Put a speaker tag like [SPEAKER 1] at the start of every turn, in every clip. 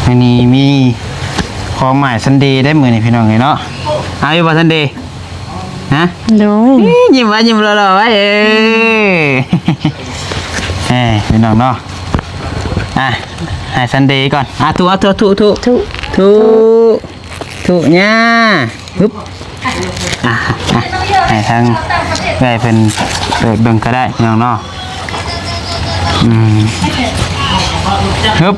[SPEAKER 1] อันนี้มีของหมายซันเดย์ได้มือนี่พี่น้องเนาะเอาอยู่บ่ซันเดย์ฮะ
[SPEAKER 2] โดย
[SPEAKER 1] ยิ้มไว้ยิ้มรอๆไว้พี่น้องเนาะให้ซันเดย์ก่อนถูเนี่ยปึ๊บให้ทางได้เป็นเปิดเบิ่งก็ได้พี่น้องเนาะฮึบ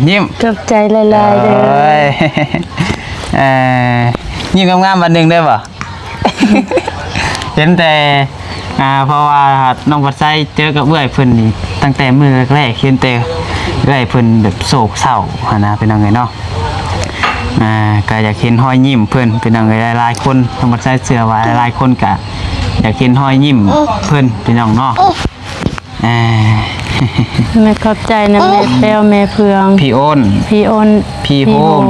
[SPEAKER 1] ยิ้ม
[SPEAKER 2] กับใจลายๆเลย
[SPEAKER 1] ยิ้มงามๆวันหนึ่งได้ป่ะ เห็นแต่เพราะว่าน้องปัดไซเจอกับเอื้อยเพิ่นนี่ตั้งแต่มือแรกเห็นแต่เอื้อยเพิ่นแบบโศกเศร้านะเป็นยังไงเนาะก็อยากเห็นห้อยยิ้มเพิ่นเป็นยังไงหลายคนน้องปัดไซเชื่อว่าหลายคนก็อยากเห็นห้อยยิ้มเพิ่นเป็นยังเนาะ
[SPEAKER 2] แม่ขอบใจนะแม่เปวแม่เพือง
[SPEAKER 1] พี่โอนพี่โฮม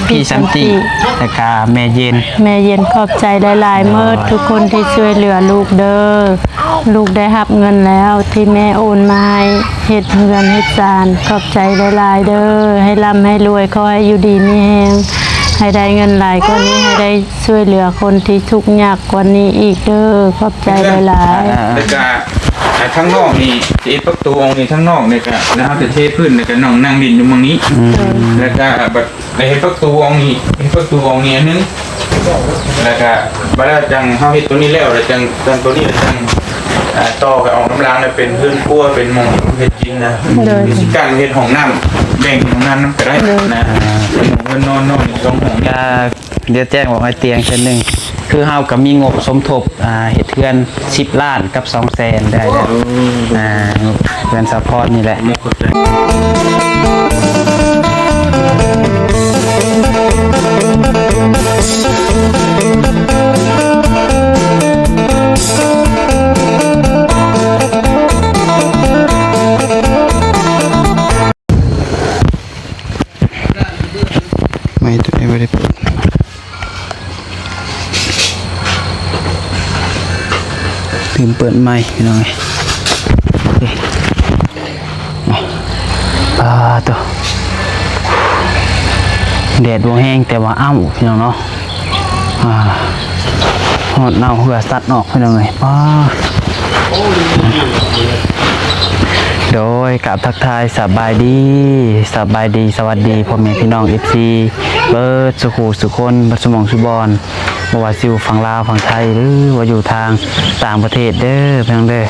[SPEAKER 1] พี่สันติแต่กาแม่เย็น
[SPEAKER 2] ขอบใจหลายๆเมื่อทุกคนที่ช่วยเหลือลูกเด้อลูกได้รับเงินแล้วที่แม่โอนมาให้เฮ็ดเงินเฮ็ดจานขอบใจหลายๆเด้อให้ร่ำให้รวยขอให้อยู่ดีมีแรงให้ได้เงินหลายกว่านี้ให้ได้ช่วยเหลือคนที่ทุกข์ยากกว่านี้อีกเด้อขอบใจหลาย
[SPEAKER 3] ๆทั้งนอกนี่เอประตูองค์นี่ทั้งนอกเนี่ยก็นะครับจะเทพื้นเนี่ยก็น้องนั่งดินอยู่ตรงนี้แล้วก็แบบในประตูองค์นี้นึงแล้วก็บัดจังเฮาเฮ็ดตัวนี้แล้วแล้วจังตัวนี้จังต่อกับออกน้ำล้างเนี่ยเป็นพื้นครัวเป็นมงเฮ็ดกินนะมีการเฮ็ดห้องน้ำแบ่งห้องน้ำก็ได้นะเงินนอน2ห้อง
[SPEAKER 1] เดี๋ยวแจ้งบอกให้เตียงเช่นนึงคือเฮาก็มีงบสมทบเฮ็ดเทือน10 ล้านกับ200,000ได้แล้วเพื่อนซัพพอร์ตนี่แหละไม่ตัวนี้ไม่ได้เปิดลืมเปิดไมค์พี่น้องตัวแดดดวงแห้งแต่ว่าอ้ำพี่น้องเนาะหอดเน่าเหือสัตว์ออกพี่น้องเลยโดยกับทักทายสบายดีสวัสดีพ่อแม่พี่น้อง FC เบิร์ดสุคนบัดสมองสุบอลว่าซิวฝั่งลาวฝั่งไทยหรือว่าอยู่ทางต่างประเทศเด้อพี่น้องเด้อ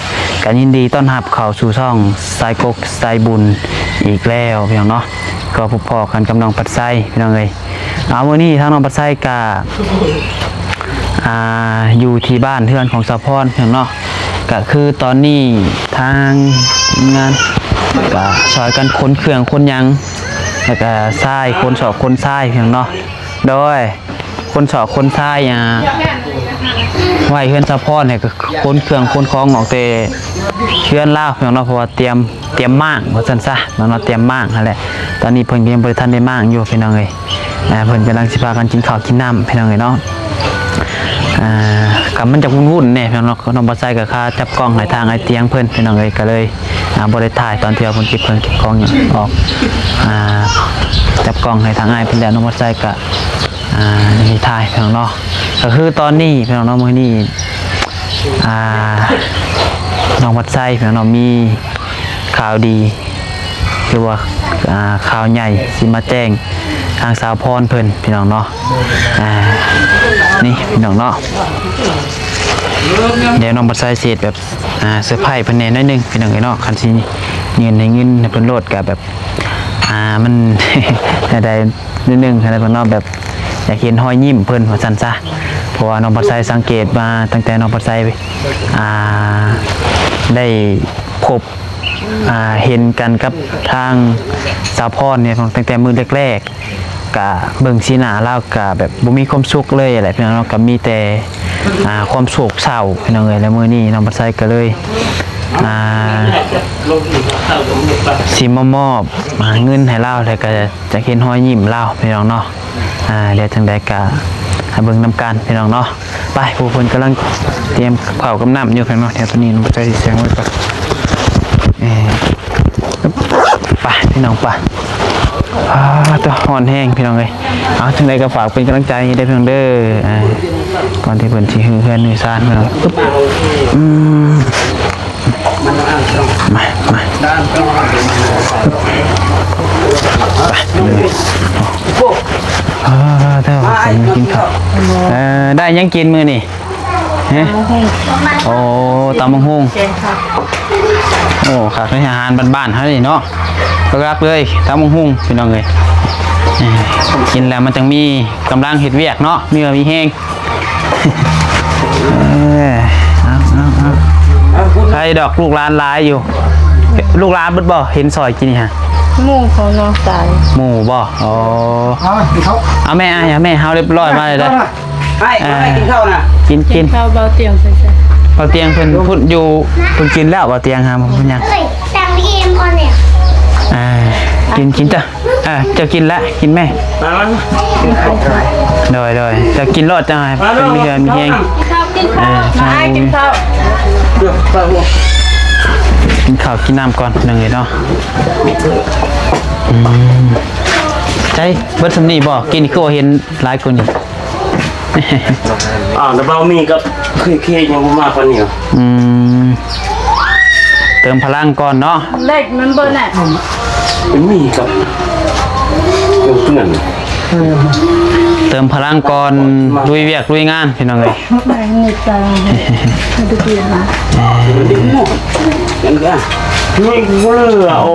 [SPEAKER 1] การยินดีต้อนรับเข้าสู่ช่องสายกกสายบุญอีกแล้วพี่น้องเนาะก็พบพอกันกับน้องปัดไซพี่น้องเลยวันนี้ทางน้องปัดไซกาอยู่ที่บ้านเพื่อนของสะพรพี่น้องเนาะก็คือตอนนี้ทางงานก็ซอยกันคนเครื่องคนยังแล้วก็ทรายคนสอบคนทรายพี่น้องเนาะโดยคนสอบคนทรายไหวเพื่อนสะพรเนี่ยก็คนเครื่องคนคล้องออกเตะเชื่อนล่าพี่น้องเนาะเพราะว่าเตรียมม่างว่าซั่นซะน้องเตรียมม่างนั่นแหละตอนนี้เพิ่นยังบ่ทันได้ม่างอยู่พี่น้องเอ้ยเพิ่นกำลังสิพากันกินข้าวกินน้ำพี่น้องเอ้ยเนาะกับมันจะวุ่นๆเนี่ยพี่น้องน้องปัดไซกับข้าจับกล้องให้ทางไอเตียงเพิ่นพี่น้องเลยก็เลยบริถ่ายตอนที่เอาคนเก็บกล้องออกจับกล้องให้ทางไอเพิ่นแล้วน้องปัดไซกับมีถ่ายพี่น้องเนาะก็คือตอนนี้พี่น้องมื้อนี้น้องปัดไซพี่น้องมีข่าวดีคือว่าข่าวใหญ่สิมาแจ้งทางสาวพรเพิ่นพี่น้องเนาะนี่พี่น้องเนาะเดี๋ยวน้องปัดไซเศษแบบเสื้อผ้าเพิ่นแน่น้อยนึงพี่น้องเนาะคันสิเงินเพิ่นโหลดกับแบบมัน ได้นิดนึงอะไรเพิ่นเนาะแบบอยากเห็นห้อยยิ้มเพิ่นว่าซั่นซะเพราะว่าน้องปัดไซสังเกตมาตั้งแต่น้องปัดไซได้พบเห็นกันกับทางสาวพรเนี่ยตั้งแต่มือแรกๆกะเบิ่งสีหน้าเล่ากะแบบบ่มีความสุขเลยอะไรพี่น้องเนาะก็มีแต่ความโศกเศร้าพี่น้องเอ้ยแล้วมื้อนี้น้องปัดไซก็เลยสิมอบเงินให้เล่าแล้วก็จะเห็นห้อยยิ้มเล่าพี่น้องเนาะเดี๋ยวจังใดก็ให้เบิ่งนํกันพี่น้องเนาะไปผู้เพิ่นกำลังเตรียมข้าวกับน้ำอยู่พี่น้องเดี๋ยวตอนนี้น้องปัดไซสิเสียงไว้ก่อน พี่น้องป่ะตัวห่อนแห้งพี่น้องเลยเอาถึงใดก็ฝากเป็นกำลังใจได้เพียงเด้อก่อนที่เพิ่นสิฮือเฮือนฮือซ่านพี่น้องปึ๊บมาเท่าผมกินข้าวได้ยังกินมื้อนี่โอ้ตำบักหุ่งโอ้ขาดอาหารบ้านๆเฮานี่เนาะรักเลยตำบักหุ่งพี่น้องเอ้ยกินแล้วมันจังมีกำลังเฮ็ดเวียกเนาะมีแห้งใครดอกลูกหลานหลายอยู่ลูกหลานเบิดบ่เห็นซอยกินนี่ฮะ
[SPEAKER 2] หมู่ของน้องสาย
[SPEAKER 1] หมูบ่อ๋อเอาแม่อย่าแม่เฮาเรียบร้อยมาเลยเด้อให้กินข้าวนะกิน
[SPEAKER 2] ข้าวเบาเตียงใช่
[SPEAKER 1] เบาเตียงเพิ่นพูดอยู่เพิ่นกินแล้วเบาเตียงครับเพิ่นยัง
[SPEAKER 4] แต่งเกมก่อนเนี่ย
[SPEAKER 1] กินจ้ะจะกินแล้วกินแม่โดยจะกินรอดจ้ะเป็นมีเงินมีแฮง
[SPEAKER 2] กินข้าว
[SPEAKER 1] กินข้าวกินน้ำก่อนนึงเลยเนาะใจเบิดสำนีบ่กินคือเห็นหลายคนนี่
[SPEAKER 5] แต่เรามีกับเคยยังบ่มากกว่านี้
[SPEAKER 1] เติมพลังก่อนเนาะ
[SPEAKER 2] เล็กมันเบอร์ไหน
[SPEAKER 5] มีกับเพื่อน
[SPEAKER 1] เติมพลังก่อนลุยเวียกลุยงานพี่น้องเลย
[SPEAKER 2] ไม่ในใจไม่ได้กินนะ
[SPEAKER 5] กันกันนี่เบื่อโอ้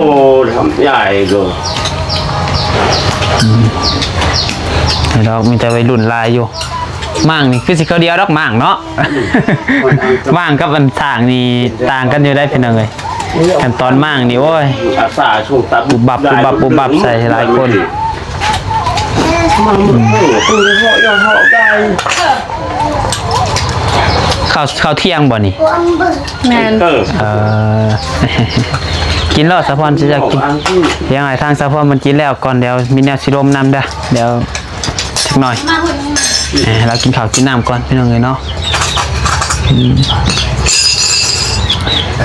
[SPEAKER 5] ทำใหญ่ก็
[SPEAKER 1] เรามีแต่วัยรุ่นลายอยู่มั่งนี่คือสิเขาเดียวดอกมั่งเนาะ มั่งกับมันต่างนี่ต่างกันอยู่ได้พี่น้องเลยขั้นตอนมั่งนี่โอ้ย
[SPEAKER 5] อาสาช่วงตัด
[SPEAKER 1] ปุบบับใส่หลายคน
[SPEAKER 5] มันไม่ตื่นเหาะยอเหาะได้
[SPEAKER 1] ข้าวเที่ยงบ่นี่
[SPEAKER 2] แมน
[SPEAKER 1] กินแล้วสะพอนจะกินยังไงทางสะพอนมันกินแล้วก่อนเดี๋ยวมีแนวสิลมนำเด้อเดี๋ยวสักหน่อยเรากินข้าวกินน้ำก่อนพี่น้องเลยเนาะ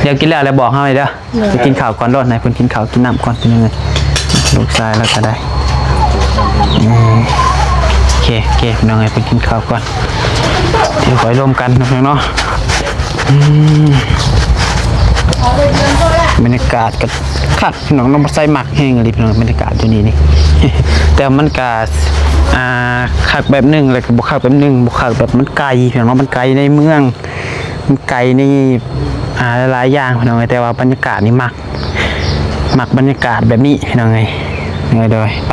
[SPEAKER 1] เดี๋ยวกินแล้วแล้วบอกเขาเลยเด้อไปกินข้าวก่อนรถไหนเพิ่นกินข้าวกินน้ำก่อนพี่น้องเลยลูกชายแล้วก็ได้โอเคพี่น้องเลยไปกินข้าวก่อนเดี๋ยวคอยร่วมกันนะพี่น้องเนาะบรรยากาศกับคักพี่น้องน้องใส่หมักแห้งเลยพี่น้องบรรยากาศอยู่นี่ แต่มันกาคักแบบหนึ่งเลยกับบุคักแบบหนึ่งบุคักแบบมันไกลพี่น้องมันไกลในเมืองมันไกลในหลายอย่างพี่น้องแต่ว่าบรรยากาศนี่มักบรรยากาศแบบนี้พี่น้องไงโดยไป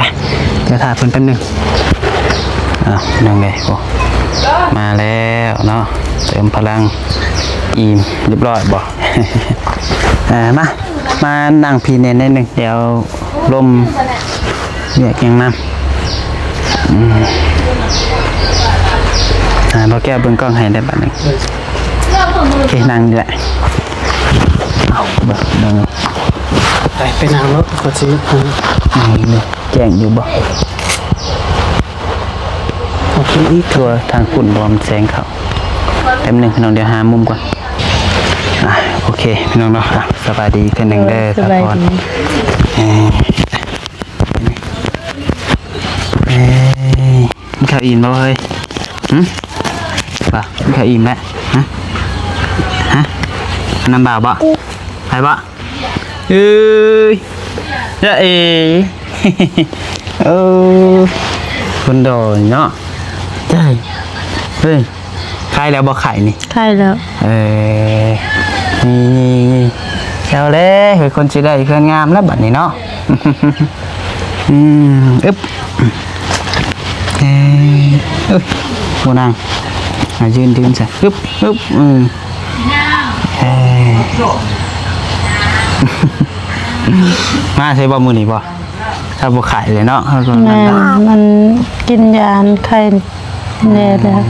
[SPEAKER 1] เดี๋ยวถ่ายเพิ่นแป๊บนึงพี่น้องไงโอ้มาแล้วเนาะเติมพลังอิ่มเรียบร้อยบ่ มานั่งพีเนนนิดนึงเดี๋ยวลมเรียกยังน้ำเราแก้เบื้องกล้องให้ได้บัดนึงโอเคนั่งนี่แหละเอาเบิกเดินไปนั่งรถก็ซื้อนี่แจ้งอยู่บ่โอเคอีกทัวทางฝุ่นบอมแสงเขาแป๊บนึงพี่น้องเดี๋ยวหามุมก่อนโอเคพี่น้องเนาะสบายดีกันหนึ่งเด้อสบายดีข้าวอิ่มแล้วเฮ้ยป่ะข้าวอิ่มแล้วฮะน้ำบ่าวบ่ไปบ่เอ้ยจะคนโดนเนาะใช่เฮ้ยใครแล้วบ่ไข่นี่
[SPEAKER 2] ใช่แล้ว
[SPEAKER 1] นี่เจ้าเล่เฮ้ยคนสิได้เพื่อนงามแล้วบัดนี้เนาะอึ๊บโบนางยืนใส่อึ๊บมาใช่บ่มือนี่บ่ถ้าบ่ขายเลยเนาะ
[SPEAKER 2] แม่มันกินยาไข้แน่แล้ว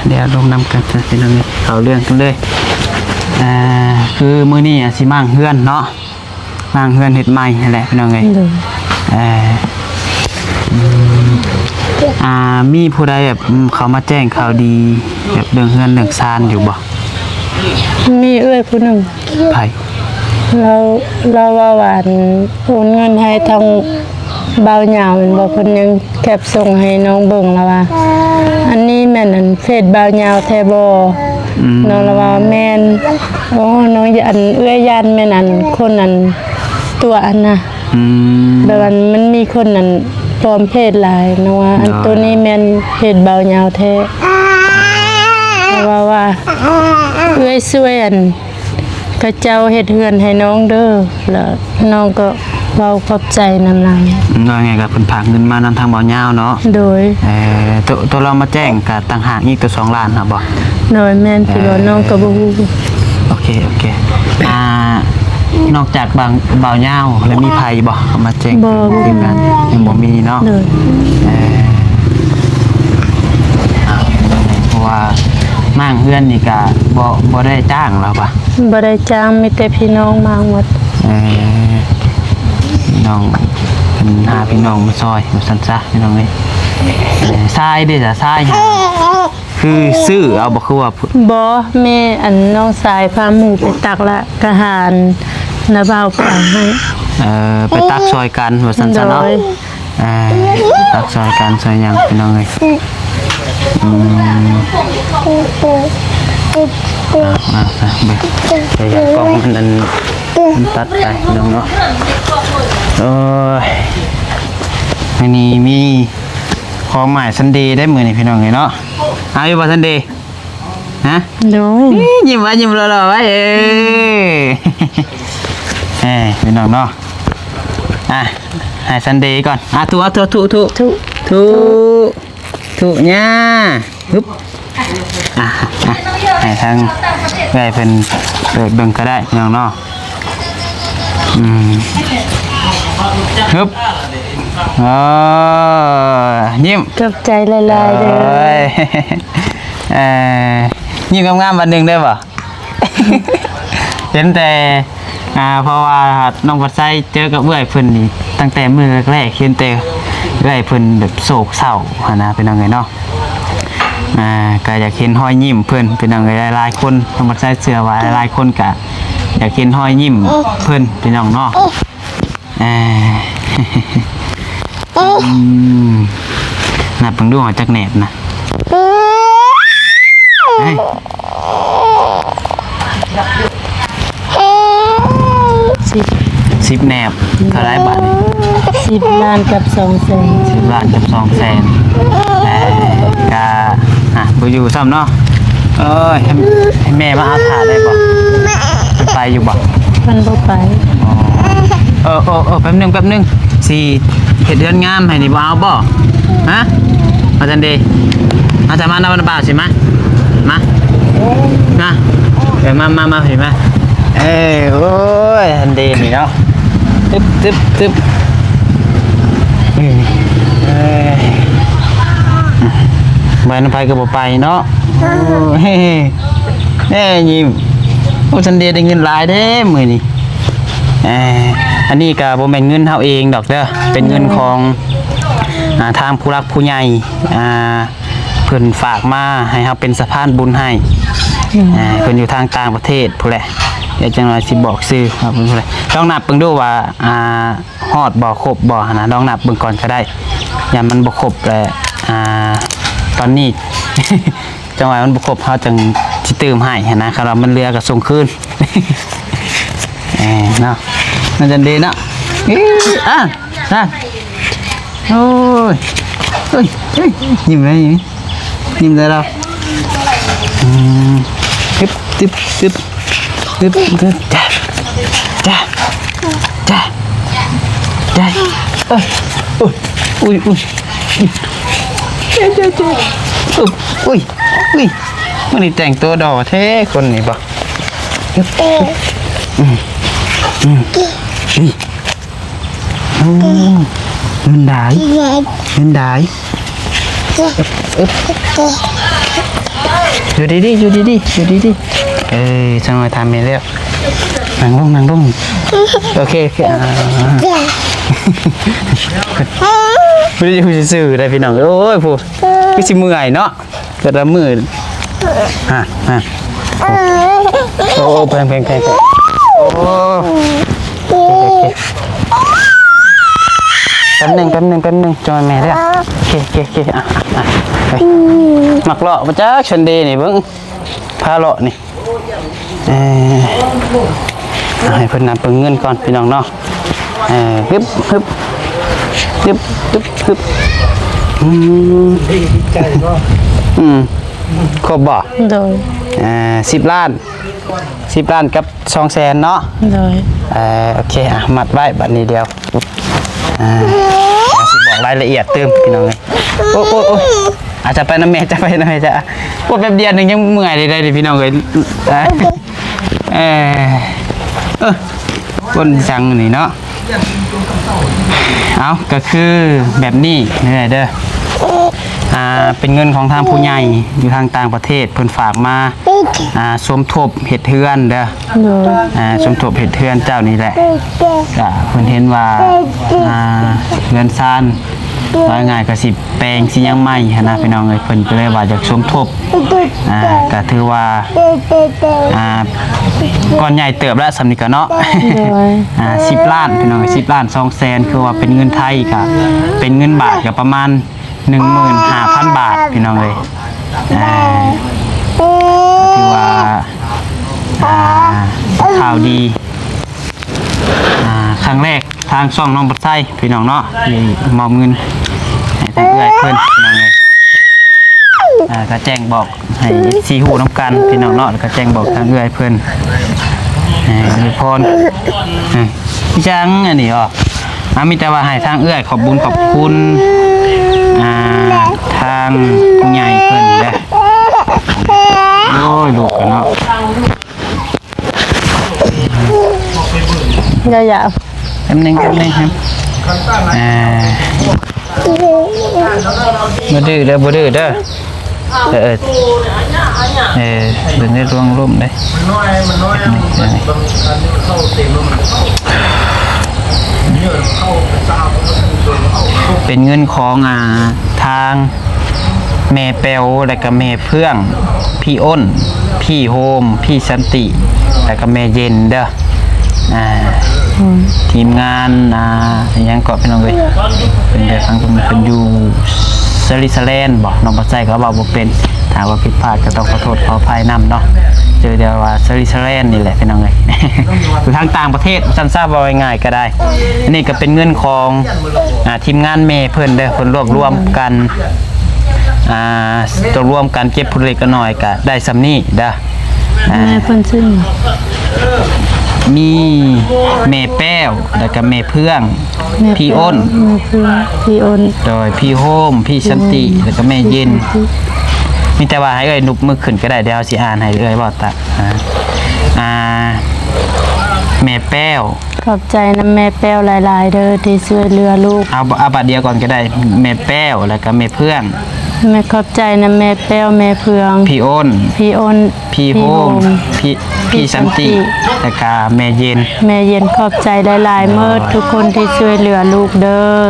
[SPEAKER 1] เดี๋ยวลงนำกันเป็นเรื่องนี้เอาเรื่องกันเลยคือมื้อนี้สิมั่งเฮือนเนาะมั่งเฮือนเฮ็ดใหม่นั่นแหละพี่น้องเอ้ยมีผู้ใดแบบเขามาแจ้งข่าวดีแบบเรื่องเฮือนเรื่องซานอยู่บ่
[SPEAKER 2] มีเอื้อยผู้หนึ่ง
[SPEAKER 1] ไผ
[SPEAKER 2] เราว่าหวานโอนเงินให้ทางเบาเหยาวแม่นบ่เพิ่นยังแคปส่งให้น้องเบิ่งแล้วว่าอันนี้แม่นอันเฟซเบาเหยาวแท้บ่น้องละว่าแม่นโอ้น้องอันเอื้อยยันแม่นอันคนนั้นตัวอันน่ะ แบบว่ามันมีคนนั้นปลอมเพศหลายน้องว่าอันตัวนี้แม่นเพศเบาเหยาวแท้ว่าเอื้อยช่วยอันพระเจ้าเฮ็ดเฮือนให้น้องเด้อแล้วน้องก็เว้าขอบใจนำนาง
[SPEAKER 1] ว่าไงกับเพิ่นฝากเงินมานำทางบ่ยาวเนาะ
[SPEAKER 2] โดย
[SPEAKER 1] ตัวเรามาแจ้งกับต่างหากอีกตัว2ล้านครับบ่
[SPEAKER 2] โดยแม่นที่ว่าน้องก็บ่ฮู้
[SPEAKER 1] โอเคอ่านอกจากบ่าวยาวแล้วมีไผบ่เอามาแจ้งทีมงานยังบ่มีเนาะ
[SPEAKER 2] โดย
[SPEAKER 1] เพราะว่ามั่งเฮือนนี่ก็บ่ได้จ้างเราป่ะ
[SPEAKER 2] บ่ได้จ้างมีแต่พี่น้องมาหมด
[SPEAKER 1] พี่น้องเป็นหาพี่น้องมาซอยมาสั่นซะพี่น้องเอ้ยทรายเด้จ้ะทรายหยังคือซื้อเอาบ่คือว่า
[SPEAKER 2] บ่แม่อันน้องสายพาหมู่ไปตักละกะหารนาบ่าวไปให้
[SPEAKER 1] ไปตักซอยกันว่าสั่นซะเนาะ
[SPEAKER 2] โดย
[SPEAKER 1] ตักซอยกันซอยหยังพี่น้องเอ้ยมาซะเบิ่งไปกล้องมันตัดไปพี่น้องเนาะโอ้ยอันนี้มีของใหม่ซันเดย์ได้มื้อนี้พี่น้องเอ้ยเนาะเอาอยู่บ่ซันเดย์ฮะ
[SPEAKER 2] โดย
[SPEAKER 1] ยิ้มไว้ยิ้มรอๆไว้พี่น้องเนาะให้ซันเดย์ก่อนถูเนี่ยฮึบให้ทางไก่เป็นเปิดเบิ่งก็ได้พี่น้องเนาะฮึบยิ้ม
[SPEAKER 2] ขอบใจหลายๆเด้อ
[SPEAKER 1] ยิ้มงามๆวันหนึ่งได้ป่ะ เห็นแต่เพราะว่าน้องปัดไส้เจอกับเอื้อยเพิ่นนี่ตั้งแต่มื้อแรกๆเห็นแต่เอื้อยเพิ่นแบบโศกเศร้านะเป็นยังไงเนาะก็อยากเห็นรอยยิ้มเพิ่นเป็นยังไงหลายๆคนน้องปัดไส้เชื่อว่าหลายๆคนก็อยากเห็นรอยยิ้มเพิ่นเป็นน้องเนาะนับเบิ่งดูจักแหนบนะ10แหนบเท่าไรบาทนี่
[SPEAKER 2] 10 ล้านกับ200,000
[SPEAKER 1] 10 ล้านกับ200,000ก็บ่อยู่ซ้ำเนาะให้แม่มาเอาถ่าได้บ่ไปอยู่บ่
[SPEAKER 2] มันบ่ไป
[SPEAKER 1] แป๊บนึงสิเฮ็ดเดือนงามให้นี่บ่เอาบ่ฮะอาจารย์เดอาจารย์มานำบ่าวสิมามาเห็นมาโอ้ยอันเดนี่เนาะตึ๊บไปน้ำไปก็บ่ไปเนาะยิ้มโอ้ฉันเดได้เงินหลายเด้มื้อนี้อันนี้ก็บ่แม่นเงินเฮาเองดอกเด้อเป็นเงินของทางผู้รักผู้ใหญ่เพิ่นฝากมาให้เฮาเป็นสะพานบุญให้เพิ่นอยู่ทางต่างประเทศพุ่นแหละเดี๋ยวจังหน่อยสิบอกชื่อครับเพิ่นพุ่นแหละลองนับเบิ่งดูว่าฮอดบ่ครบบ่หั่นนะลองนับเบิ่งก่อนก็ได้ยามมันบ่ครบแหละตอนนี้ จังหวะมันบ่ครบเฮาจังสิเติมให้หั่นนะครับมันเหลือก็ส่งคืน เนาะมันจะดีเนาะโอ้ยยิ้มเลยยิ้มเลยเราตึ๊บจ้าอุ้ยมันนี่แต่งตัวดอกเท่คนนี่บ่เงินได้อยู่ดีช่างมาทำไปแล้วนั่งลงโอเคไม่ได้คุยซื่อได้พี่น้องโอ้ยพูดก็สิมือไงเนาะกระมือโอ้เพลงโอ้ ป๊บนึงจอยแม่เด้อโอเคอ่ะไปมักเลาะมาจ้าชันเดย์นี่เบิ่งพาเลาะนี่ให้เพิ่นนำเพิ่นเงินก่อนพี่น้องเนาะฮึบครบบ่
[SPEAKER 2] โดย
[SPEAKER 1] 10 ล้านกับ200,000เนาะ
[SPEAKER 2] โดย
[SPEAKER 1] โอเคมัดไว้บัดนี้เดียวสิบอกรายละเอียดเติมพี่น้องเลยโอ้อาจจะไปน้ำแม่จะโอ้แป๊บเดียวนึงยังเมื่อยได้ดิพี่น้องเลยคนจังนี่เนาะเอาก็คือแบบนี้นี่แหละเด้อเป็นเงินของทางผู้ใหญ่อยู่ทางต่างประเทศเพิ่นฝากมาสมทบเฮ็ดเฮือนเด้อสมทบเฮ็ดเฮือนเจ้านี่แหละก็เพิ่นเห็นว่าเฮือนซ่านว่าง่ายก็สิแปลงสิยังใหม่หันนะพี่น้องเอ้ยเพิ่นก็เลยว่าอยากสมทบก็ถือว่าก้อนใหญ่เติบแล้วสำนี้ก็เนาะ10 ล้านพี่น้อง10 ล้าน200,000คือว่าเป็นเงินไทยก็เป็นเงินบาทก็ประมาณ15,000 บาทพี่น้องเลยถือว่าข่าวดีครั้งแรกทางช่องน้องบัดไส้พี่น้องเนาะที่มอบเงินให้ทางเอื้อยเพิ่นพี่น้องเลยก็แจ้งบอกให้ซีหูน้ำกันพี่น้องเนาะแล้วก็แจ้งบอกทางเอื้อยเพิ่นให้พรพี่จังอันนี้มีแต่ว่าให้ทางเอื้อยขอบบุญขอบคุณทางผู้ใหญ่เพิ่นเด้อโอ้ยลูกกันเนาะ
[SPEAKER 2] อย่า
[SPEAKER 1] แป๊บนึงครับบ่ดื้อเด้อเบิ่งได้รวงร่มได้เป็นเงินของทางแม่เปวและก็แม่เฟื่องพี่อ้นพี่โฮมพี่สันติและก็แม่เย็นเด้อทีมงานยังเกาะพี่น้องเลยเป็นเด็กทั้งคนเป็นอยู่สวิตเซอร์แลนด์บอกน้องปัจจัยก็บอกว่าเป็นถามว่าผิดพลาดก็ต้องขอโทษขออภัยนำเนาะเจอเดียวว่าสวิตเซอร์แลนด์นี่แหละพี่น้องเลย อยู่ทางต่างประเทศสั้นทราบว่าง่ายก็ได้อันนี้ก็เป็นเงินของทีมงานเมย์เพิ่นเด้อเพิ่นรวบรวมกันตัวรวมกันเก็บผลเล็กน้อยก็ได้สำนี้เด้อ
[SPEAKER 2] แม่เพิ่นซึ่ง
[SPEAKER 1] มีเมแป้วแล้วก็เมเพื่องพี่อ้น
[SPEAKER 2] พี่อ้น
[SPEAKER 1] โดยพี่โฮมพี่สันติแล้วก็แม่เย็นมีแต่ว่าให้เอ้ยนุบมือขึ้นก็ได้เดี๋ยวสิอ่านให้เอ้ยบอกตะแม่แป้ว
[SPEAKER 2] ขอบใจนะแม่แป้วหลายๆเด้อที่ช่วยเหลือลูก
[SPEAKER 1] เอาบัดเดียวก่อนก็ได้แม่แป้วแล้วก็แม่เพื่อง
[SPEAKER 2] แม่ขอบใจนะแม่แป้วแม่เพือง
[SPEAKER 1] พี่อ้น
[SPEAKER 2] พี่
[SPEAKER 1] โฮมพี่สันติแล้วก็แม่เย็น
[SPEAKER 2] ขอบใจหลายๆเมื่อทุกคนที่ช่วยเหลือลูกเด้อ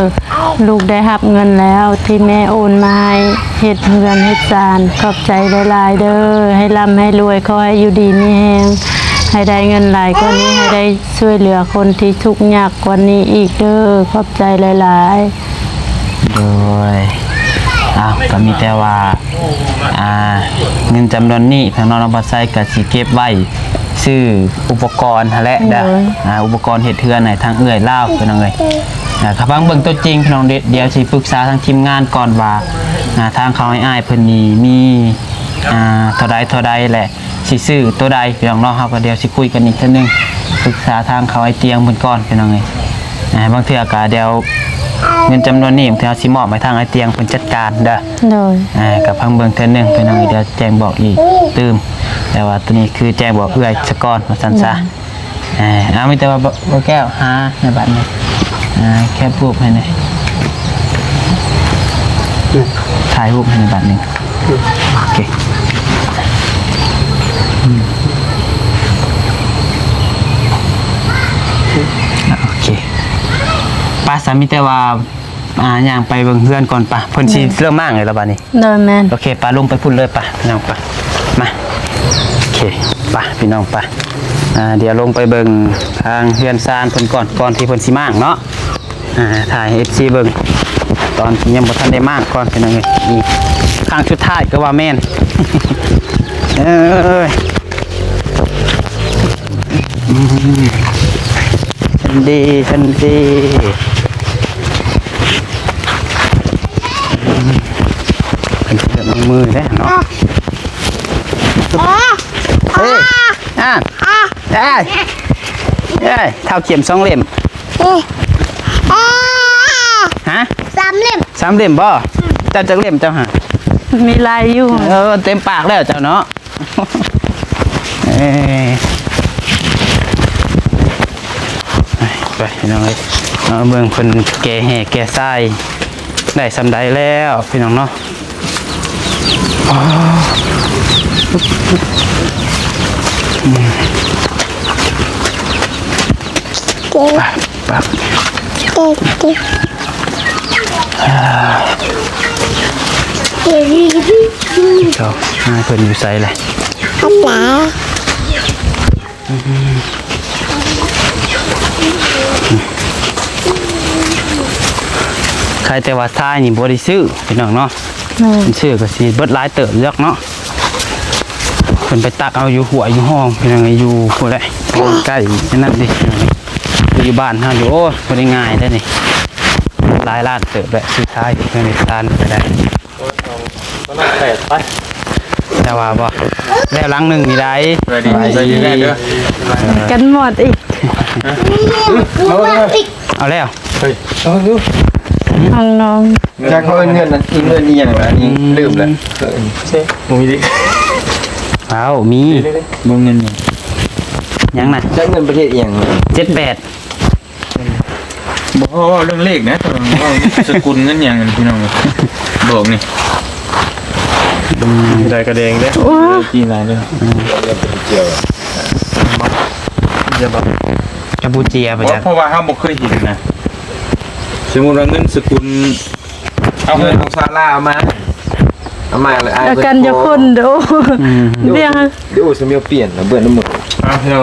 [SPEAKER 2] ลูกได้รับเงินแล้วที่แม่โอนมาให้เฮ็ดเงินเฮ็ดจานขอบใจหลายๆเด้อให้ร่ำให้รวยขอให้อยู่ดีมีแฮงให้ได้เงินหลายกว่านี้ให้ได้ช่วยเหลือคนที่ทุกข์ยากกว่านี้อีกเด้อขอบใจหลาย
[SPEAKER 1] ๆโดยก็มีแต่ว่าเงินจำนวนนี้ทางน้องบัดไซก็สิเก็บไว้ซื้ออุปกรณ์และเด้ออุปกรณ์เฮ็ดเทือนให้ทางเอื้อยลาวพี่น้องเอ้ยครับฟังเบิ่งตัวจริงพี่น้องเดี๋ยวสิปรึกษาทางทีมงานก่อนว่าทางเขาให้อ้ายเพิ่นนี่มีเท่าใดแหละสิซื้อตัวใดพี่น้องเนาะเฮาก็เดี๋ยวสิคุยกันอีกเทื่อนึงปรึกษาทางเขาไอ้เตียงเพิ่นก่อนพี่น้องเอ้ยบางเทื่อก็เดี๋ยวเงินจำนวนนี้ผมสิมอบให้ทางไอ้เตียงเพิ่นจัดการเด้อกับพังเบิ่งเทื่อนึงพี่น้องเดี๋ยวแจ้งบอกอีกตืมแต่ว่าตัวนี้คือแจ้งบอกเอื้อยซะก่อนว่าซั่นซะมีแต่ว่าบ่แก้วหาในบัดนี้แค่รูปให้หน่อยถ่ายรูปให้ในบัดนึงโอเคโอเคป้าสามีแต่ว่าอย่างไปเบิ่งเพื่อนก่อนป่ะเพิ่นสิเริ่มมากเลยแล้วบัดนี้
[SPEAKER 2] เด้อแม่น
[SPEAKER 1] โอเคป้าลงไปพุ่นเลยป่ะพี่น้องป่ะมาโอเคป่ะพี่น้องป่ะเดี๋ยวลงไปเบิ่งทางเฮือนซานเพิ่นก่อนที่เพิ่นสิมากเนาะ ถ่ายให้ FC เบิ่งตอนที่ยังบ่ทันได้มากก่อนพี่น้องเอ้ยนี่ข้างสุดท้ายก็ว่าแม่น เอ้ยฉันดีเป็นเรื่องมือเด้เนาะเฮ้ยได้เท่าเข็ม2 เล่มฮะ
[SPEAKER 4] 3 เล่ม
[SPEAKER 1] 3 เล่มบ่เจ้าจักเล่มเจ้าหา
[SPEAKER 2] มีลายอยู่
[SPEAKER 1] เต็มปากแล้วเจ้าเนาะไปพี่น้องเอ้ยเบิ่งเพิ่นแก่แห่แก่ทรายได้สำใดแล้วพี่น้องเนาะปั๊บเขาหาเพิ่นอยู่ไสเลยใครแต่ว่าทรายนี่บ่ได้ซื้อพี่น้องเนาะมันซื้อก็สิเบิดหลายเติบยักเนาะเพิ่นไปตักเอาอยู่หัวอยู่ห้องพี่น้องอยู่พุ่นแหละใกล้นั่นดิอยู่บ้านเฮาอยู่โอ้บ่ได้ง่ายเด้อนี่หลายล้านเติบแหละสุดท้ายเพิ่นได้ทานก็ได้แต่ว่าบ่แล้วหลังหนึงนี่ได้
[SPEAKER 3] ไปดีได้เด้อ
[SPEAKER 2] กันหมดอีก
[SPEAKER 1] เอาแล้ว
[SPEAKER 2] ห้องน้อง
[SPEAKER 5] จากเขาเงินนั้นอีเงินนี่อย่างไรนี่ลืมเลยใช่มุ้ยดิ
[SPEAKER 1] เอามี
[SPEAKER 3] บ่เงินนี่
[SPEAKER 1] ยังน่ะ
[SPEAKER 5] จากเงินประเทศเอียง
[SPEAKER 1] 78
[SPEAKER 3] บ่เรื่องเลขนะแต่ว่าสกุลเงินหยังพี่น้องบอกนี่ได้กระเดงเด้กี่หลายเด้อ
[SPEAKER 1] กัมพูเชียไปจ้ะ
[SPEAKER 3] เพราะว่าเฮาบ่เคยเห็นนะสมมุติว่าเงินสกุล
[SPEAKER 5] เอาเงินของซาร่ามาเอามาเลย
[SPEAKER 2] แล้วกันจะคนเด้อเรียง
[SPEAKER 5] เดี๋ยวสมิวเปลี่ยนแล้วเบื่อน้ำหมด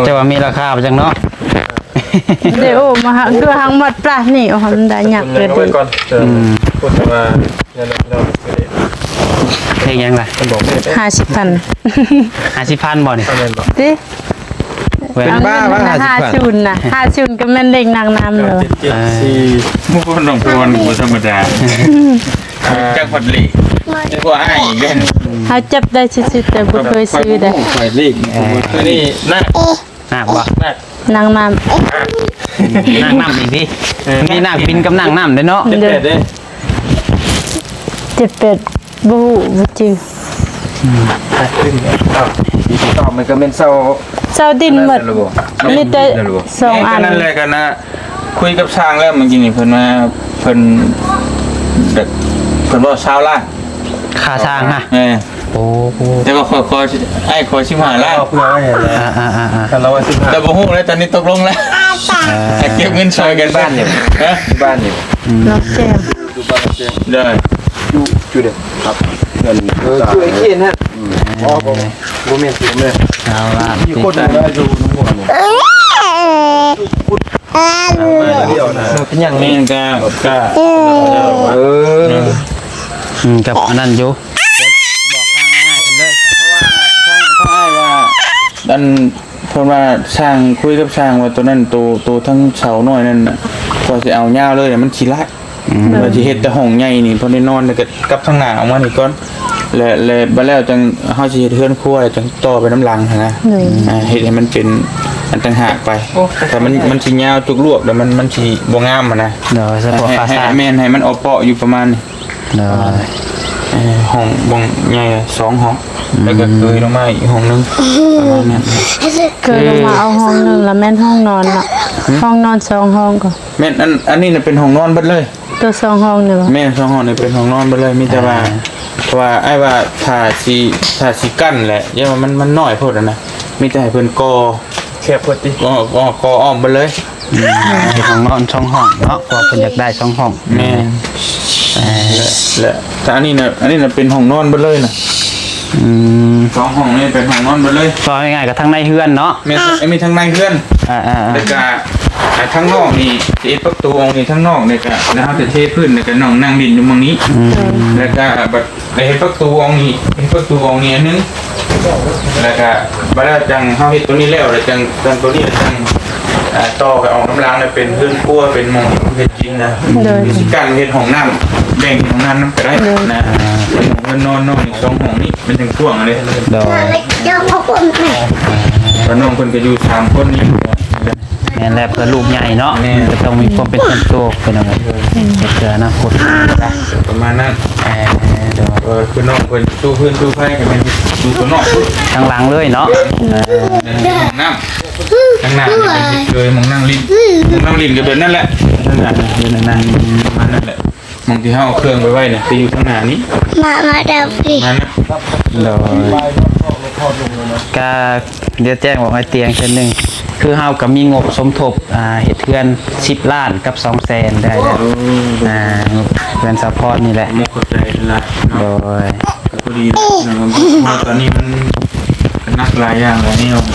[SPEAKER 1] แต่ว่ามีราคาไปจังเนาะ
[SPEAKER 2] เดี๋ยวมาหาคือหางมัดปลานี่เอามันได้หยักเลยดิ
[SPEAKER 5] พูดมาเรา
[SPEAKER 1] เพลงยังไง
[SPEAKER 2] 50,000
[SPEAKER 1] 50,000บ่นี่
[SPEAKER 2] ติ
[SPEAKER 5] เป็นบ้าว่า
[SPEAKER 2] 50น่ะ50ก็แม่นเด็กนางน้ำเลย
[SPEAKER 3] มุกน้องพรบ่ธรรมดาจักพัดเลขจักว่าอ้ายอีกเด้
[SPEAKER 2] เฮาจับได้ซื่อๆแต่บ่เคยซื้อได้
[SPEAKER 3] ใส่เลขนี่น่า
[SPEAKER 1] นาคบ่
[SPEAKER 2] นางน้
[SPEAKER 1] นางน้ำอีกดิมีนางบินกับนางน้ำเด้อเนาะ
[SPEAKER 2] ำเด้อ78บ่ฮู้บ่จื้อ
[SPEAKER 5] ต่อมันก็เป็นเศร้า
[SPEAKER 2] เซาดินหมดมีแต่2อัน
[SPEAKER 3] นั่นเลยกันนะคุยกับช่างแล้วเมื่อกี้นี่เพิ่นมาเพิ่นแบบเพิ่นว่าชาวล้าน
[SPEAKER 1] ค่าสร้างฮะ โอ้โห
[SPEAKER 3] แต่ว่าขอไอ้ขอ15ล้าน
[SPEAKER 5] เพื่อไว้อะไร
[SPEAKER 1] อ่า
[SPEAKER 5] เราว่า15
[SPEAKER 3] แต่บ่ฮู้แล้วตอนนี้ตกลงแล้วเก็บเงินซอยกันบ้านเนี่ยฮะ
[SPEAKER 5] บ้านนี่
[SPEAKER 2] น้องแก้ม
[SPEAKER 5] ดูบ้านเจ๊
[SPEAKER 3] ได้
[SPEAKER 5] จุดเด็ดครับเงินช่วยเขียนฮะอ๋อโมเมนต์เลย
[SPEAKER 1] เอาล่ะ
[SPEAKER 5] มีคนได้ดูน้ำมันเดียวนะเป็นอย่าง
[SPEAKER 3] นี่
[SPEAKER 5] นี้
[SPEAKER 3] ก็
[SPEAKER 1] กับอันนั้นอยู่บอกทางง่ายๆกันเลย
[SPEAKER 3] เพราะว่าช่างอ้ายว่าดันเพิ่นว่าช่างคุยกับช่างว่าตัวนั้นตัวทั้งเสาน้อยนั่นน่ะก็สิเอายาวเลยมันสิละว่าสิเฮ็ดแต่ห้องใหญ่นี่พอได้นอนแล้วก็กลับทางหน้าออกมานี่ก่อนแล้วบัดแล้วจังเฮาสิเฮ็ดเฮือนครัวแล้วจังต่อไปน้ำลังหั้นนะเฮ็ดให้มันเป็นอันต่างหากไปแต่มันสิยาวจุกลวกแล้วมันสิบ่งามอ่ะนะ
[SPEAKER 1] เดี๋ยวเฉพาะค่าสร้าง
[SPEAKER 3] ให้แม่นให้มันออกเปาะอยู่ประมาณนี้
[SPEAKER 1] เดี๋ยว
[SPEAKER 3] ห้องบงใหญ่2ห้องแล้วก็เคยลงมาอีกห้องนึงประมาณนั้น
[SPEAKER 2] เกิดออกมาเอาห้องหนึงแล้วแม่นห้องนอนน่ะห้องนอน2ห้องก็
[SPEAKER 3] แม่นอันนี้น่ะเป็นห้องนอนเบิดเลย
[SPEAKER 2] ตัว2ห้องนี่บ่
[SPEAKER 3] แม่น2ห้องนี่เป็นห้องนอนเบิดเลยมีแต่ว่าเพราะว่าไอ้ว่าถ้าสิกั้นแหละอย่าว่ามันน้อยโพดนะมีแต่ให้เพิ่นก่อ
[SPEAKER 5] แคบพอดี
[SPEAKER 3] ก่ออ้อมเบิดเลย
[SPEAKER 1] ห้องนอน2ห้องเนาะเพราะเพิ่นอยากได้2ห้อง
[SPEAKER 3] แม่นและแต่อันนี้น่ะเป็นห้องนอนเบิดเลยน่ะ2ห้องนี่เป็นห้องนอนเบิดเลย
[SPEAKER 1] ก็ง่ายๆกับทางในเฮือนเนาะ
[SPEAKER 3] แม่นมีทั้งในเฮือน
[SPEAKER 1] อ่า
[SPEAKER 3] แล้วก็ ทั้งนอกนี่เอ็ดประตูองค์นี้ทั้งนอกเนี่ยก็นะครับจะเทพื้นเนี่ยก็น้องนั่งดินอยู่ตรงนี้แล้วก็แบบเฮ็ดประตูองค์นี้เฮ็ดประตูองค์นี้อันนึงแล้วก็บัดนั้นจังเฮาเฮ็ดตัวนี้แล้วแล้วจังตัวนี้จังต่อกับออกกำลังเนี่ยเป็นพื้นครัวเป็นหม้องเฮ็ดกินนะมีสิกันเฮ็ดห้องน้ำแบ่งห้องน้ำก็ได้นะเป็นห้องเพิ่นนอนอีก2ห้องนี้เป็นจังช่วงอันนี้
[SPEAKER 1] โดย
[SPEAKER 4] เจ้าพ่อคนแม่
[SPEAKER 3] แล้วน้องเพิ่นก็อยู่3คนนี้
[SPEAKER 1] แม่นแล้วก็ลูกใหญ่เนาะก็ต้องมีความเป็นส่วนตัวเป็นอะไรเพื่ออนาคต
[SPEAKER 3] ประมาณนั้น
[SPEAKER 1] โดย
[SPEAKER 3] คือน้องเพิ่นตู้พื้นตู้ไฟก็เป็นตู้ตัวนอก
[SPEAKER 1] ทางหลังเลยเนาะ
[SPEAKER 3] ห้องน้ำข้างหน้านี่เป็นเคยมองนั่งลิ้นก็เป็นนั่นแหละนั่นแหละเป็นนั่นประมาณนั่นแหละมองที่เฮาเอาเครื่องไปไว้เนี่ยไปอยู่ข้างหน้านี้
[SPEAKER 4] มาเดาสิ
[SPEAKER 3] นั่นนะ
[SPEAKER 1] โดยก็เดี๋ยวแจ้งบอกให้เตียงเช่นหนึ่งคือเฮาก็มีงบสมทบเฮ็ดเทือน10 ล้านกับ200,000ได้แล้วเรือนซัพพอร์ตนี่แหละ
[SPEAKER 3] มุกเข้าใจละ
[SPEAKER 1] โดย
[SPEAKER 3] พอดีนะครับตอนนี้มันนักหลายอย่างแล้วนี่เนาะ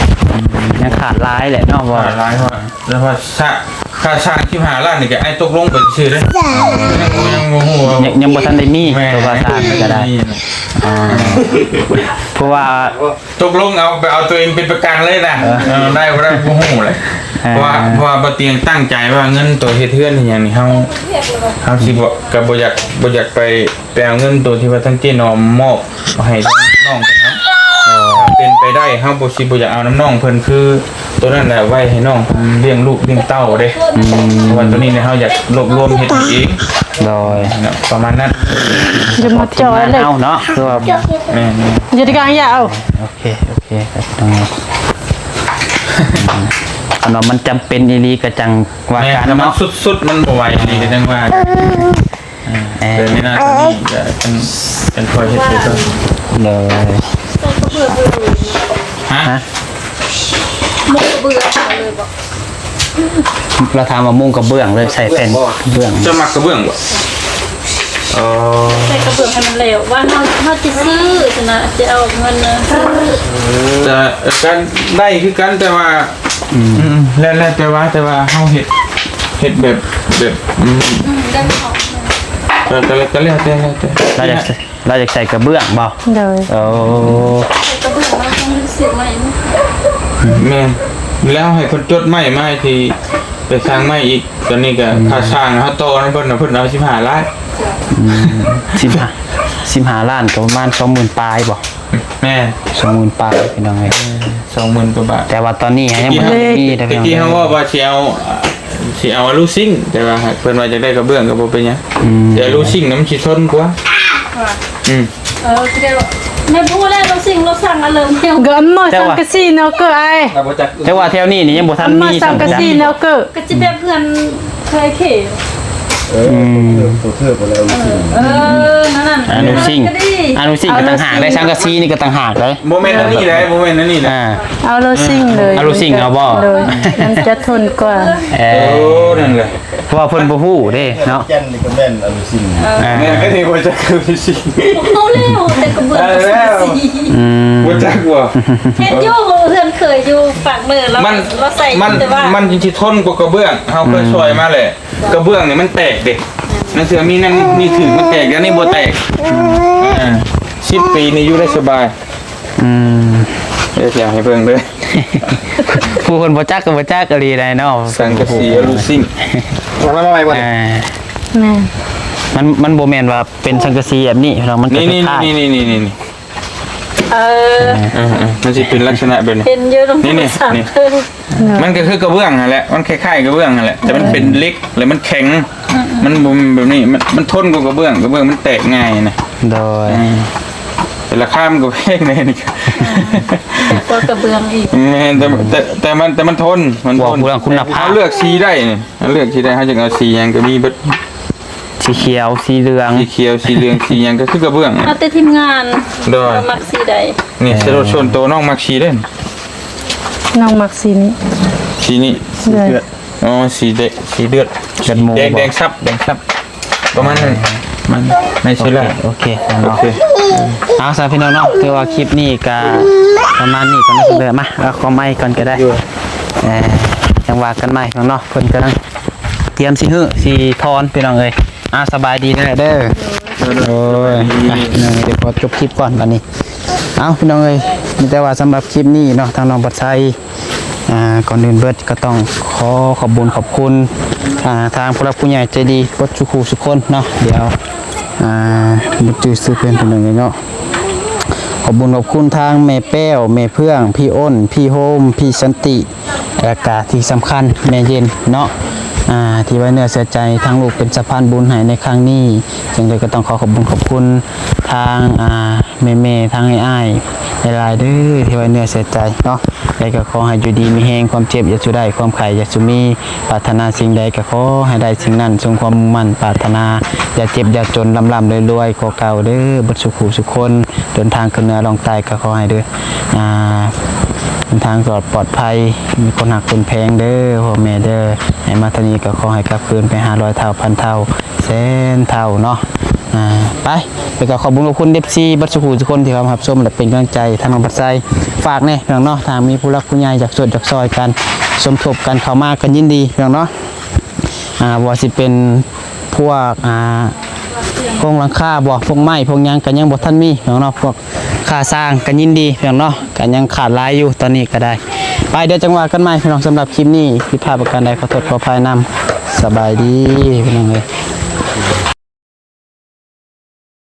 [SPEAKER 1] ยังขาดหลายแหละเนาะว่า
[SPEAKER 3] หลายเพราะแล้วพอค่าช่างที่5 ล้านนี่ก็ไอ้ตกลงไปชื่อได้ยังโมโห
[SPEAKER 1] ยังบ่ทันได้มีตัวภาษาก็ได้เพราะว่า
[SPEAKER 3] ตกลงเอาตัวเองเป็นประกันเลยนะได้บ่ได้โมโหเลยเพราะว่าบ่เตียงตั้งใจว่าเงินตัวเฮ็ดเทือนอย่างนี้เฮาสิบ่ก็บ่อยากไปเอาเงินตัวที่ว่าทั้งเจ้นอมมอบให้น้องเพิ่นนะเป็นไปได้เฮาบ่สิบ่อยากเอาน้ำน้องเพิ่นคือตัวนั้นแหละไว้ให้น้องเพิ่นเลี้ยงลูกเลี้ยงเต้าเด้เพราะว่าตัวนี้เนี่ยเฮาอยากรวบรวมเฮ็ดเอง
[SPEAKER 1] โดย
[SPEAKER 3] ประมาณนั้น
[SPEAKER 2] จะมาจอยเลย
[SPEAKER 1] เอาเนาะคือว่า
[SPEAKER 3] แม่น
[SPEAKER 2] อยู่ที่กลางอย่าเอา
[SPEAKER 1] โอเคครับต้องอันว่ามันจำเป็นอีหลีก็จังว่า
[SPEAKER 3] แม่
[SPEAKER 1] การ
[SPEAKER 3] นมัน
[SPEAKER 1] เนาะ
[SPEAKER 3] สุดๆมันบ่ไหวนี่ก็จังว่าแต่นี่นะตัวนี้จะเป็นคอยเฮ็ดไปก่อน
[SPEAKER 1] เลย
[SPEAKER 3] ฮะ
[SPEAKER 1] เราทำมามุ่งกับเบื้องเลยใส่แผ่นเบื้อง
[SPEAKER 3] จะมักกระเบื้องบ่อ๋อ
[SPEAKER 6] ใส่กระเบื้องให้มันเหลวว่าเขาจะซื้อชนะจะเอาเงินนะซื้อ
[SPEAKER 3] แต่กันได้คือกันแต่ว่าแล้วแต่ว่าเฮาเฮ็ดแบบ
[SPEAKER 6] ได้ของ
[SPEAKER 3] ก็แล้วแต่
[SPEAKER 1] เราจะใส่กระเบื้องบ่
[SPEAKER 2] โดย
[SPEAKER 1] โอ้
[SPEAKER 6] ใส่กระเบื้องเราต้องเสียใหม่
[SPEAKER 3] แม่นแล้วให้คนจดไม้มาให้ที่ไปสร้างไม้อีกตอนนี้ก็ค่าสร้างเฮาโตนั้นเพิ่นเอา15 ล้าน
[SPEAKER 1] 15 ล้านก็ประมาณ 20,000 ปลายบ่
[SPEAKER 3] แม่
[SPEAKER 1] 20,000 ปลายพี่น้องเอ้ย
[SPEAKER 3] 20,000กว่าบาท
[SPEAKER 1] แต่ว่าตอนนี้ยังบ่ได้มีแต่
[SPEAKER 3] ตะกี้เฮาว่าสิเอาลูซิ่งแต่ว่าเพิ่นว่าจะได้กระเบื้องก็บ่เป็นหยังแต่ลูซิ่งนั้นมันสิทนกว่า
[SPEAKER 6] เดี๋ยวไม่พูดแล้วเราสิ่งเราสั่งอะไรเนี่ย
[SPEAKER 2] ก็อัมมาสังกะสีเนาะก็ไอ้
[SPEAKER 1] แต่ว่าแถวนี้นี่ยังบ่ทั
[SPEAKER 2] อั
[SPEAKER 1] น
[SPEAKER 2] มมา
[SPEAKER 1] มี
[SPEAKER 2] สังกะสีเนาะก็
[SPEAKER 6] ก็จะแบบเพื่อนเคยเข่
[SPEAKER 5] ตัวเทือกไปแล้ว
[SPEAKER 6] นั่น
[SPEAKER 1] อนุซิ่งก็ต่างหากได้สังกะสีนี่ก็ต่างหากเลย
[SPEAKER 3] โมเมนต์นั้นนี่แหละโมเมนต์นั้นนี่นะ
[SPEAKER 2] เอาโลซิ่งเลย
[SPEAKER 1] เอาโลซิ่งเอาบ่
[SPEAKER 2] โดยมันจะทนกว่า
[SPEAKER 3] โอ้นั่นแหละ
[SPEAKER 1] เพราะว่าเพิ่นบ่ฮู้เด้เนาะ
[SPEAKER 5] แก่นนี่ก็แม่นอนุสิน
[SPEAKER 3] แม่ก็ที่ว่าจะคือสิ
[SPEAKER 6] เขาเร็วแต่กระเบื้องสี
[SPEAKER 3] ว่าจักว่า
[SPEAKER 6] เห็นอยู่เพื่อนเคยอยู่ฝากมือเราเราใส่แต่ว่า
[SPEAKER 3] มันจริงๆทนกว่ากระเบื้องเฮาเคยซอยมาเลยกระเบื้องนี่มันแตกเด้นั่นเสือมีนั่นนี่ถึงมันแตกแล้วนี่บ่แตก10 ปีนี่อยู่ได้สบายเดี๋ยวให้เบิ่งเด้อ
[SPEAKER 1] ผู้คนบ่จักก็บ่จักก็ดีได้เนาะ
[SPEAKER 3] สังกะสีลูซิ่ง
[SPEAKER 5] มาใหม่บ่
[SPEAKER 2] แม่
[SPEAKER 1] มันบ่แม่นว่าเป็นสังกะสีแบบนี้เนาะมันก็
[SPEAKER 3] นี่
[SPEAKER 1] คล้าย
[SPEAKER 3] มันสิเป็นลักษณะแบบนี้
[SPEAKER 6] เห็นเยอะตรงนี้
[SPEAKER 3] มันก็คือกระเบื้องนั่นแหละมันคล้ายๆกระเบื้องนั่นแหละแต่มันเป็นเล็กแล้วมันแข็งมันบ่แบบนี้มันทนกว่ากระเบื้องมันแตกง่ายนะ
[SPEAKER 1] โดย
[SPEAKER 3] แต่ราคามันก็แพงเลยนี่
[SPEAKER 6] ก็กระเบื้องอีก
[SPEAKER 3] แต่มันทน
[SPEAKER 1] บอกเรื่องคุณภาพ
[SPEAKER 3] เลือกสีได้นี่เลือกสีได้เฮาจะเอาสีหยังก็มีเบิด
[SPEAKER 1] สีเขียวสีเหลือง
[SPEAKER 3] สีเขียวสีเหลืองสีหยังก็คือกระเบื้อง
[SPEAKER 6] เอาแต่ทีมงาน
[SPEAKER 3] โดย
[SPEAKER 6] มักสีใด
[SPEAKER 3] นี่สรดชนโตน้องมักสีเด้น
[SPEAKER 2] น้องมักสีนี้
[SPEAKER 3] สีนี้
[SPEAKER 2] เลย
[SPEAKER 3] อ๋อสีเดือด
[SPEAKER 1] กันหมู
[SPEAKER 3] แดงซับประมาณนั้นมันไม่ใช่ละ
[SPEAKER 1] โอเค
[SPEAKER 3] โอ
[SPEAKER 1] เนาะ
[SPEAKER 3] เค
[SPEAKER 1] เอาซะพี่น้องเนาะคือว่าคลิปนี้ก็ประมาณนี้ก่อนนะเด้อมาเอาขอไม้ก่อนก็ได้ จังหวะกันใหม่พี่น้องเนาะเพิ่นกำลังเตรียมสิสิทอนพี่น้องเอ้ยสบายดีเด้อโอ้ยไปพี่น้องเดี๋ยวขอจบคลิปก่อนบัดนี้เอาพี่น้องเอ้ยมีแต่ว่าสำหรับคลิปนี้เนาะทางน้องปัดไซก่อนอื่นเบิดก็ต้องขอบคุญขอบคุณทางผู้รักผู้ใหญ่ใจดีวัดชุคูสุคนเนาะเดี๋ยวบุตรซื้อเพื่อนเป็นหนึ่งเนาะขอบคุญขอบคุณทางแม่แป้วแม่เพื่องพี่อ้นพี่โฮมพี่สันติและกาที่สำคัญแม่เย็นเนาะที่ไว้เนื้อเสียใจทางลูกเป็นสะพานบุญให้ในครั้งนี้จึงเลยก็ต้องขอบคุญขอบคุณทางแม่ทางอ้ายหลายๆเด้อที่ไว้เนื้อเสียใจเนาะแล้วก็ขอให้อยู่ดีมีแรงความเจ็บอย่าสุได้ความไข่อย่าสุมีปรารถนาสิ่งใดก็ขอให้ได้สิ่งนั้นทรงความมุ่งมั่นปรารถนาอย่าเจ็บอย่าจนลำรวยๆขอเก่าเด้อบัดสุขสุขคนเดินทางขึ้นเหนือลงใต้ก็ขอให้เด้อเดินทางปลอดภัยมีคนหักคนแพงเด้อพ่อแม่เด้อให้มาทางนี้ก็ขอให้กลับคืนไป500 เท่าพันเท่าแสนเท่าเนาะไปก็ขอบคุณทุกคนเดฟซีบัดสุขทุกคนที่เข้ามารับชมและเป็นกำลังใจทางน้องปัดไซฝากเนี่ยพี่น้องเนาะทางมีผู้รักผู้ใหญ่จากส่วนจากซอยกันสมทบกันเข้ามากันยินดีพี่น้องเนาะว่าสิเป็นพวกพวกหลังคาบ่พวกไม้พวกยังกันยังบ่ทันมีพี่น้องเนาะพวกค่าสร้างกันยินดีพี่น้องเนาะกันยังขาดหลายอยู่ตอนนี้ก็ได้ไปเดี๋ยวจังหวะกันใหม่พี่น้องสำหรับคลิปนี้ผิดพลาดประการใดขอโทษขออภัยนำสบายดีพี่น้องเอ้ย